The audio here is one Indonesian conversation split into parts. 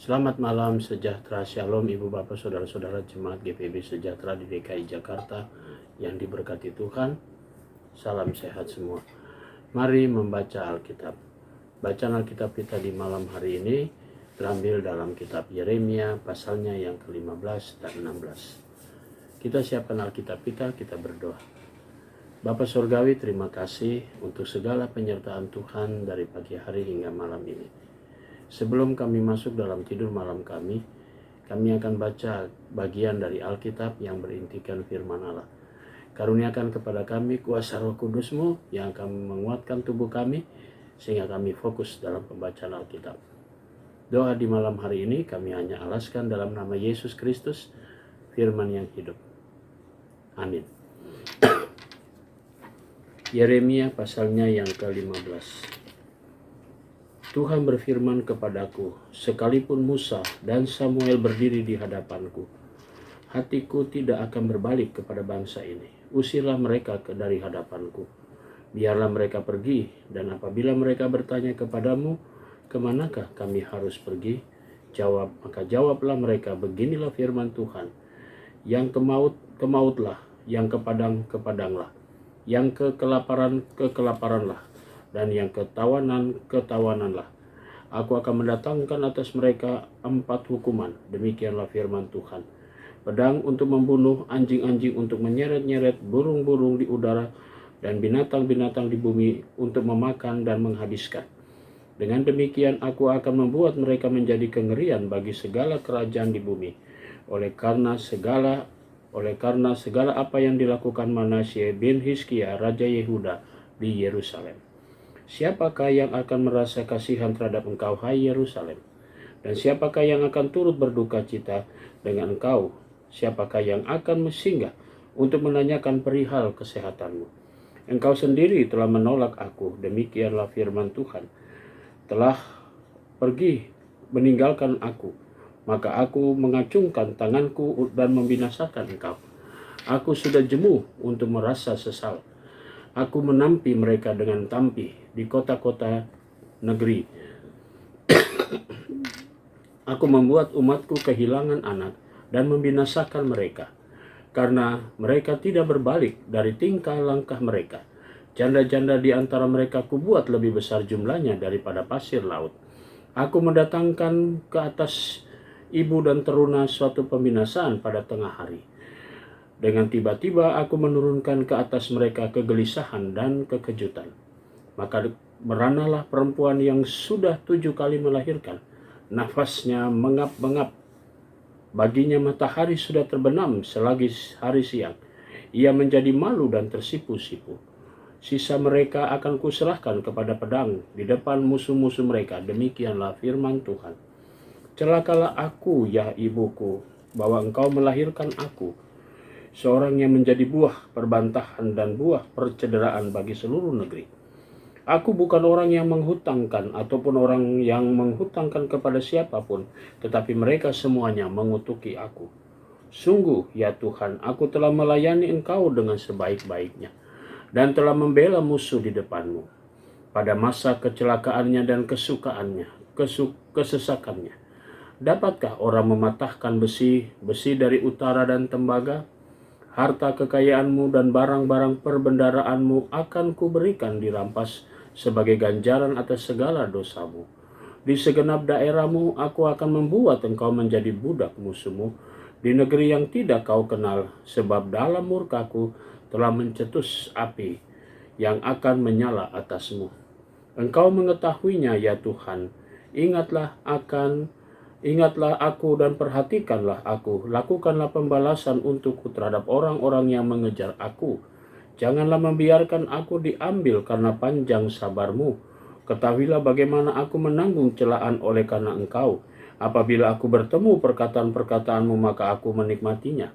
Selamat malam, sejahtera, shalom Ibu Bapak Saudara-saudara Jemaat GPB Sejahtera di DKI Jakarta yang diberkati Tuhan. Salam sehat semua. Mari membaca Alkitab. Bacaan Alkitab kita di malam hari ini terambil dalam kitab Yeremia pasalnya yang ke-15 dan 16. Kita siapkan Alkitab kita berdoa. Bapa Surgawi, terima kasih untuk segala penyertaan Tuhan dari pagi hari hingga malam ini. Sebelum kami masuk dalam tidur malam kami akan baca bagian dari Alkitab yang berintikan firman Allah. Karuniakan kepada kami kuasa Roh Kudus-Mu yang akan menguatkan tubuh kami, sehingga kami fokus dalam pembacaan Alkitab. Doa di malam hari ini kami hanya alaskan dalam nama Yesus Kristus, firman yang hidup. Amin. Yeremia pasalnya yang ke-15. Tuhan berfirman kepadaku, sekalipun Musa dan Samuel berdiri di hadapanku, hatiku tidak akan berbalik kepada bangsa ini. Usirlah mereka dari hadapanku. Biarlah mereka pergi, dan apabila mereka bertanya kepadamu, kemanakah kami harus pergi? Maka jawablah mereka, beginilah firman Tuhan. Yang ke mautlah, yang ke padang ke padanglah, yang ke kelaparanlah, dan yang ketawananlah. Aku akan mendatangkan atas mereka 4 hukuman. Demikianlah firman Tuhan. Pedang untuk membunuh, anjing-anjing untuk menyeret-nyeret, burung-burung di udara, dan binatang-binatang di bumi untuk memakan dan menghabiskan. Dengan demikian aku akan membuat mereka menjadi kengerian bagi segala kerajaan di bumi. Oleh karena segala apa yang dilakukan Manasye bin Hizkia, Raja Yehuda di Yerusalem. Siapakah yang akan merasa kasihan terhadap engkau, hai Yerusalem? Dan siapakah yang akan turut berduka cita dengan engkau? Siapakah yang akan singgah untuk menanyakan perihal kesehatanmu? Engkau sendiri telah menolak aku, demikianlah firman Tuhan. Telah pergi meninggalkan aku, maka aku mengacungkan tanganku dan membinasakan engkau. Aku sudah jemu untuk merasa sesal. Aku menampi mereka dengan tampi di kota-kota negeri. Aku membuat umatku kehilangan anak dan membinasakan mereka, karena mereka tidak berbalik dari tingkah langkah mereka. Janda-janda di antara mereka kubuat lebih besar jumlahnya daripada pasir laut. Aku mendatangkan ke atas ibu dan teruna suatu pembinasaan pada tengah hari. Dengan tiba-tiba aku menurunkan ke atas mereka kegelisahan dan kekejutan. Maka meranalah perempuan yang sudah 7 kali melahirkan. Nafasnya mengap-mengap. Baginya matahari sudah terbenam selagi hari siang. Ia menjadi malu dan tersipu-sipu. Sisa mereka akan kuserahkan kepada pedang di depan musuh-musuh mereka. Demikianlah firman Tuhan. Celakalah aku, ya ibuku, bahwa engkau melahirkan aku, seorang yang menjadi buah perbantahan dan buah percederaan bagi seluruh negeri. Aku bukan orang yang menghutangkan ataupun orang yang menghutangkan kepada siapapun, tetapi mereka semuanya mengutuki aku. Sungguh, ya Tuhan, aku telah melayani engkau dengan sebaik-baiknya dan telah membela musuh di depanmu pada masa kecelakaannya dan kesesakannya. Dapatkah orang mematahkan besi dari utara dan tembaga? Harta kekayaanmu dan barang-barang perbendaraanmu akan kuberikan dirampas sebagai ganjaran atas segala dosamu. Di segenap daerahmu aku akan membuat engkau menjadi budak musuhmu di negeri yang tidak kau kenal, sebab dalam murkaku telah mencetus api yang akan menyala atasmu. Engkau mengetahuinya, ya Tuhan. Ingatlah aku dan perhatikanlah aku. Lakukanlah pembalasan untukku terhadap orang-orang yang mengejar aku. Janganlah membiarkan aku diambil karena panjang sabarmu. Ketahuilah bagaimana aku menanggung celaan oleh karena engkau. Apabila aku bertemu perkataan-perkataanmu, maka aku menikmatinya.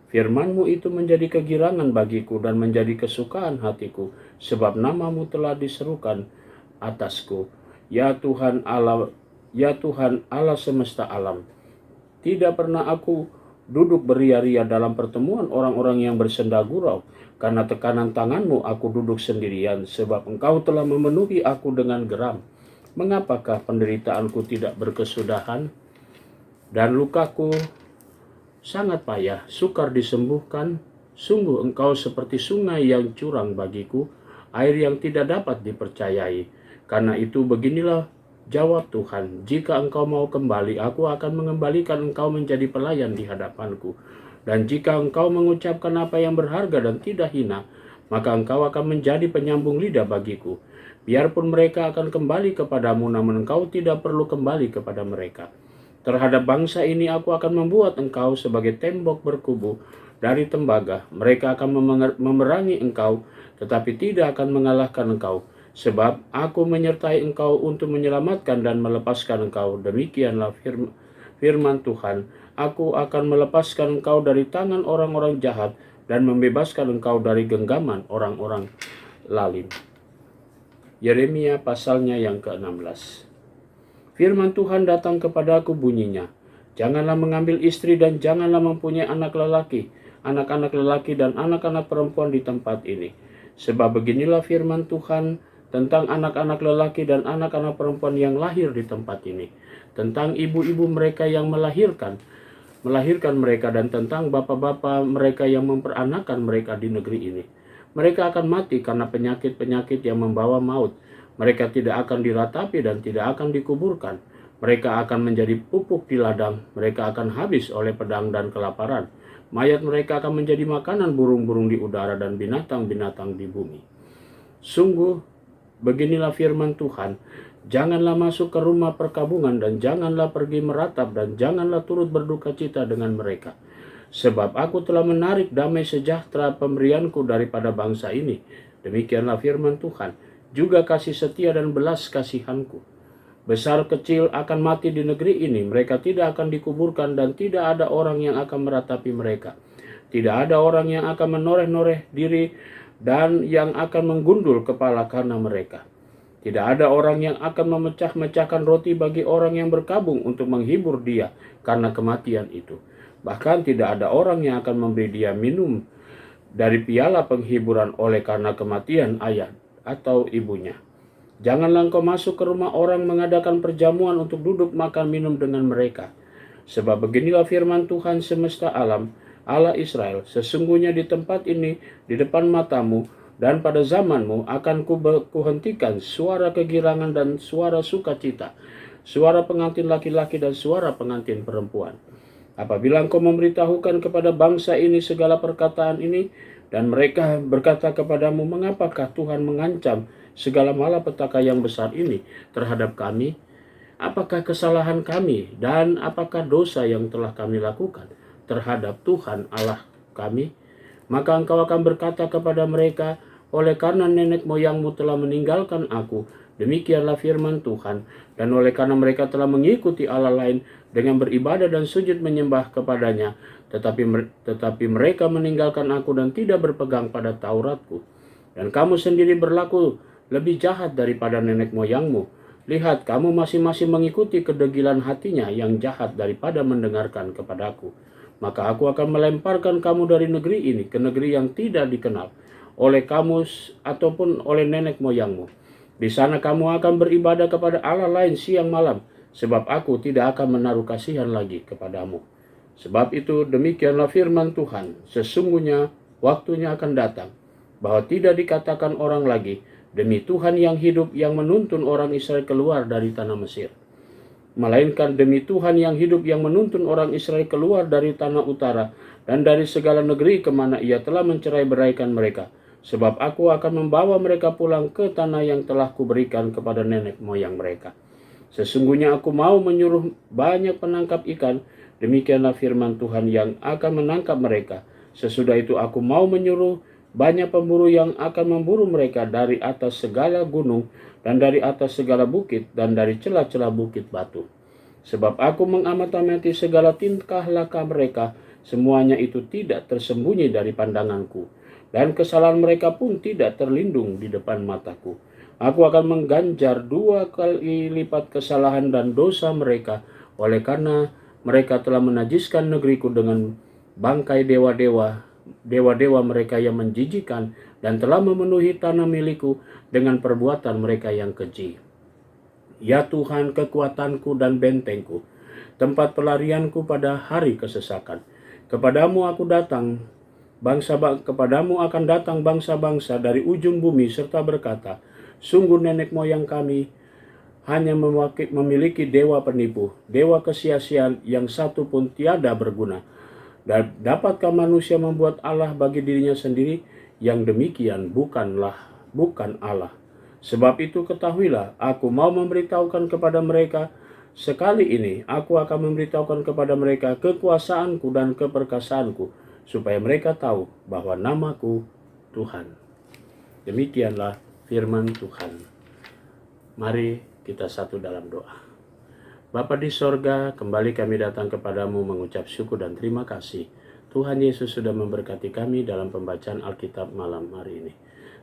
Firmanmu itu menjadi kegirangan bagiku dan menjadi kesukaan hatiku, sebab namamu telah diserukan atasku. Ya Tuhan Allah semesta alam. Tidak pernah aku duduk beria-ria dalam pertemuan orang-orang yang bersenda gurau. Karena tekanan tanganmu aku duduk sendirian, sebab engkau telah memenuhi aku dengan geram. Mengapakah penderitaanku tidak berkesudahan? dan lukaku sangat payah, sukar disembuhkan. Sungguh engkau seperti sungai yang curang bagiku, air yang tidak dapat dipercayai. Karena itu beginilah jawab Tuhan, jika engkau mau kembali, aku akan mengembalikan engkau menjadi pelayan di hadapanku. Dan jika engkau mengucapkan apa yang berharga dan tidak hina, maka engkau akan menjadi penyambung lidah bagiku. Biarpun mereka akan kembali kepadamu, namun engkau tidak perlu kembali kepada mereka. Terhadap bangsa ini aku akan membuat engkau sebagai tembok berkubu dari tembaga. Mereka akan memerangi engkau, tetapi tidak akan mengalahkan engkau. Sebab aku menyertai engkau untuk menyelamatkan dan melepaskan engkau. Demikianlah firman Tuhan. Aku akan melepaskan engkau dari tangan orang-orang jahat dan membebaskan engkau dari genggaman orang-orang lalim. Yeremia pasalnya yang ke-16. Firman Tuhan datang kepadaku bunyinya, janganlah mengambil istri dan janganlah mempunyai anak lelaki, anak-anak lelaki dan anak-anak perempuan di tempat ini. Sebab beginilah firman Tuhan tentang anak-anak lelaki dan anak-anak perempuan yang lahir di tempat ini, tentang ibu-ibu mereka yang melahirkan mereka, dan tentang bapak-bapak mereka yang memperanakan mereka di negeri ini. Mereka akan mati karena penyakit-penyakit yang membawa maut. Mereka tidak akan diratapi dan tidak akan dikuburkan. Mereka akan menjadi pupuk di ladang. Mereka akan habis oleh pedang dan kelaparan. Mayat mereka akan menjadi makanan burung-burung di udara dan binatang-binatang di bumi. Sungguh, beginilah firman Tuhan, janganlah masuk ke rumah perkabungan dan janganlah pergi meratap dan janganlah turut berduka cita dengan mereka. Sebab aku telah menarik damai sejahtera pemberianku daripada bangsa ini. Demikianlah firman Tuhan. Juga kasih setia dan belas kasihanku. Besar kecil akan mati di negeri ini. Mereka tidak akan dikuburkan dan tidak ada orang yang akan meratapi mereka. Tidak ada orang yang akan menoreh-noreh diri dan yang akan menggundul kepala karena mereka. Tidak ada orang yang akan memecah-mecahkan roti bagi orang yang berkabung untuk menghibur dia karena kematian itu. Bahkan tidak ada orang yang akan memberi dia minum dari piala penghiburan oleh karena kematian ayah atau ibunya. Janganlah engkau masuk ke rumah orang mengadakan perjamuan untuk duduk makan minum dengan mereka. Sebab beginilah firman Tuhan semesta alam, Allah Israel, sesungguhnya di tempat ini, di depan matamu, dan pada zamanmu akan kuhentikan suara kegirangan dan suara sukacita, suara pengantin laki-laki dan suara pengantin perempuan. Apabila engkau memberitahukan kepada bangsa ini segala perkataan ini, dan mereka berkata kepadamu, mengapakah Tuhan mengancam segala malapetaka yang besar ini terhadap kami? Apakah kesalahan kami dan apakah dosa yang telah kami lakukan terhadap Tuhan Allah kami? Maka engkau akan berkata kepada mereka, oleh karena nenek moyangmu telah meninggalkan aku, demikianlah firman Tuhan, dan oleh karena mereka telah mengikuti Allah lain dengan beribadah dan sujud menyembah kepadanya, tetapi mereka meninggalkan aku dan tidak berpegang pada Tauratku. Dan kamu sendiri berlaku lebih jahat daripada nenek moyangmu. Lihat, kamu masing-masing mengikuti kedegilan hatinya yang jahat daripada mendengarkan kepadaku. Maka aku akan melemparkan kamu dari negeri ini ke negeri yang tidak dikenal oleh kamu ataupun oleh nenek moyangmu. Di sana kamu akan beribadah kepada Allah lain siang malam, sebab aku tidak akan menaruh kasihan lagi kepadamu. Sebab itu demikianlah firman Tuhan, sesungguhnya waktunya akan datang, bahwa tidak dikatakan orang lagi, demi Tuhan yang hidup yang menuntun orang Israel keluar dari tanah Mesir. Melainkan demi Tuhan yang hidup yang menuntun orang Israel keluar dari tanah utara dan dari segala negeri kemana ia telah mencerai-beraikan mereka. Sebab aku akan membawa mereka pulang ke tanah yang telah kuberikan kepada nenek moyang mereka. Sesungguhnya aku mau menyuruh banyak penangkap ikan, demikianlah firman Tuhan yang akan menangkap mereka. Sesudah itu aku mau menyuruh banyak pemburu yang akan memburu mereka dari atas segala gunung dan dari atas segala bukit dan dari celah-celah bukit batu. Sebab aku mengamati segala tingkah laku mereka, semuanya itu tidak tersembunyi dari pandanganku. Dan kesalahan mereka pun tidak terlindung di depan mataku. Aku akan mengganjar 2 kali lipat kesalahan dan dosa mereka, oleh karena mereka telah menajiskan negeriku dengan bangkai dewa-dewa mereka yang menjijikan, dan telah memenuhi tanah milikku dengan perbuatan mereka yang keji. Ya Tuhan, kekuatanku dan bentengku, tempat pelarianku pada hari kesesakan. Kepadamu akan datang bangsa-bangsa dari ujung bumi serta berkata, sungguh nenek moyang kami hanya memiliki dewa penipu, dewa kesia-siaan yang satu pun tiada berguna. Dan dapatkah manusia membuat Allah bagi dirinya sendiri? Yang demikian bukan Allah. Sebab itu ketahuilah, aku mau memberitahukan kepada mereka, sekali ini aku akan memberitahukan kepada mereka kekuasaanku dan keperkasaanku, supaya mereka tahu bahwa namaku Tuhan. Demikianlah firman Tuhan. Mari kita satu dalam doa. Bapa di sorga, kembali kami datang kepadamu mengucap syukur dan terima kasih. Tuhan Yesus sudah memberkati kami dalam pembacaan Alkitab malam hari ini.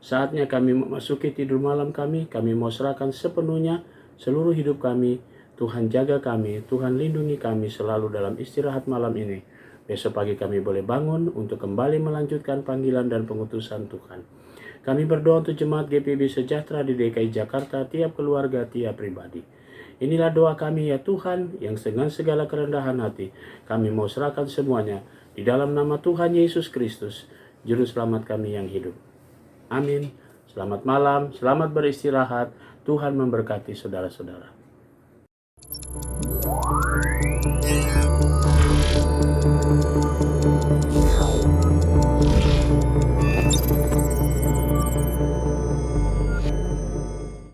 Saatnya kami memasuki tidur malam kami mau serahkan sepenuhnya seluruh hidup kami. Tuhan jaga kami, Tuhan lindungi kami selalu dalam istirahat malam ini. Besok pagi kami boleh bangun untuk kembali melanjutkan panggilan dan pengutusan Tuhan. Kami berdoa untuk jemaat GPIB Sejahtera di DKI Jakarta, tiap keluarga, tiap pribadi. Inilah doa kami ya Tuhan, yang dengan segala kerendahan hati kami mau serahkan semuanya di dalam nama Tuhan Yesus Kristus, Juru Selamat kami yang hidup. Amin. Selamat malam, selamat beristirahat. Tuhan memberkati saudara-saudara.